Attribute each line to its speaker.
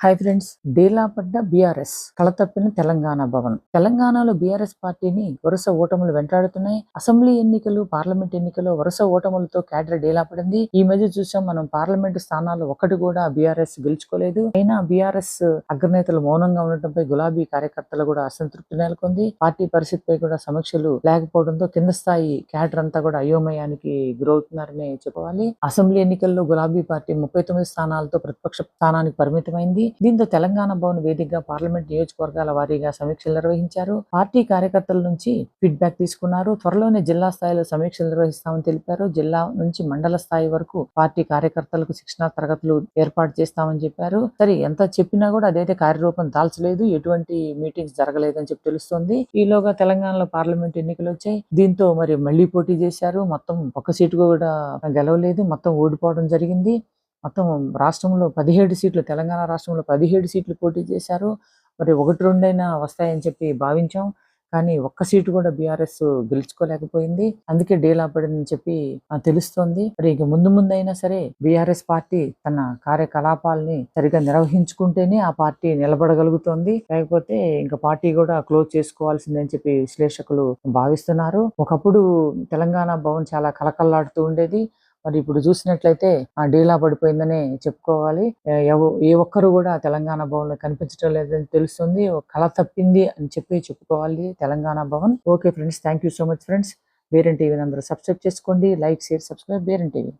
Speaker 1: Hi friends, డేలా పడ్డ BRS కళతప్పిన Telangana Bhavan. తెలంగాణలో BRS పార్టీని వరుస ఓటములు వెంటాడుతున్నాయి. అసెంబ్లీ ఎన్నికలు, పార్లమెంట్ ఎన్నికలు వరుస ఓటములతో క్యాడర్ డేలా పడింది. ఈ మధ్య చూసాం మనం, పార్లమెంట్ స్థానాలు ఒకటి కూడా బీఆర్ఎస్ గెలుచుకోలేదు. అయినా బీఆర్ఎస్ అగ్రనేతలు మౌనంగా ఉండటంపై గులాబీ కార్యకర్తలు కూడా అసంతృప్తి నెలకొంది. పార్టీ పరిస్థితిపై కూడా సమీక్షలు లేకపోవడంతో కింద స్థాయి క్యాడర్ అంతా కూడా అయోమయానికి గురవుతున్నారని చెప్పాలి. అసెంబ్లీ ఎన్నికల్లో గులాబీ పార్టీ 39 స్థానాలతో ప్రతిపక్ష స్థానానికి పరిమితమైంది. దీంతో తెలంగాణ భవన్ వేదికగా పార్లమెంట్ నియోజకవర్గాల వారీగా సమీక్షలు నిర్వహించారు. పార్టీ కార్యకర్తల నుంచి ఫీడ్బ్యాక్ తీసుకున్నారు. త్వరలోనే జిల్లా స్థాయిలో సమీక్షలు నిర్వహిస్తామని తెలిపారు. జిల్లా నుంచి మండల స్థాయి వరకు పార్టీ కార్యకర్తలకు శిక్షణా తరగతులు ఏర్పాటు చేస్తామని చెప్పారు. సరే, ఎంత చెప్పినా కూడా అదైతే కార్యరూపం దాల్చలేదు. ఎటువంటి మీటింగ్స్ జరగలేదని చెప్పి తెలుస్తోంది. ఈలోగా తెలంగాణలో పార్లమెంట్ ఎన్నికలు వచ్చాయి. దీంతో మరి మళ్లీ పోటీ చేశారు. మొత్తం ఒక్క సీటు కూడా గెలవలేదు. మొత్తం ఓడిపోవడం జరిగింది. మొత్తం రాష్ట్రంలో 17 సీట్లు, తెలంగాణ రాష్ట్రంలో 17 సీట్లు పోటీ చేశారు. మరి 1-2 వస్తాయని చెప్పి భావించాం. కానీ ఒక్క సీటు కూడా బీఆర్ఎస్ గెలుచుకోలేకపోయింది. అందుకే డీలా పడిందని చెప్పి తెలుస్తోంది. మరి ఇక ముందైనా సరే బీఆర్ఎస్ పార్టీ తన కార్యకలాపాలని సరిగా నిర్వహించుకుంటేనే ఆ పార్టీ నిలబడగలుగుతోంది. లేకపోతే ఇంకా పార్టీ కూడా క్లోజ్ చేసుకోవాల్సిందని చెప్పి విశ్లేషకులు భావిస్తున్నారు. ఒకప్పుడు తెలంగాణ భవన్ చాలా కలకల్లాడుతూ ఉండేది. మరి ఇప్పుడు చూసినట్లయితే డీలా పడిపోయిందనే చెప్పుకోవాలి. ఏ ఒక్కరు కూడా తెలంగాణ భవన్ లో కనిపించడం లేదని తెలుస్తుంది. కళ తప్పింది అని చెప్పి చెప్పుకోవాలి Telangana Bhavan. Okay friends, thank you so much friends. బేరన్ టీవీని అందరూ సబ్స్క్రైబ్ చేసుకోండి. లైక్, షేర్, సబ్స్క్రైబ్ బేరన్ టీవీ.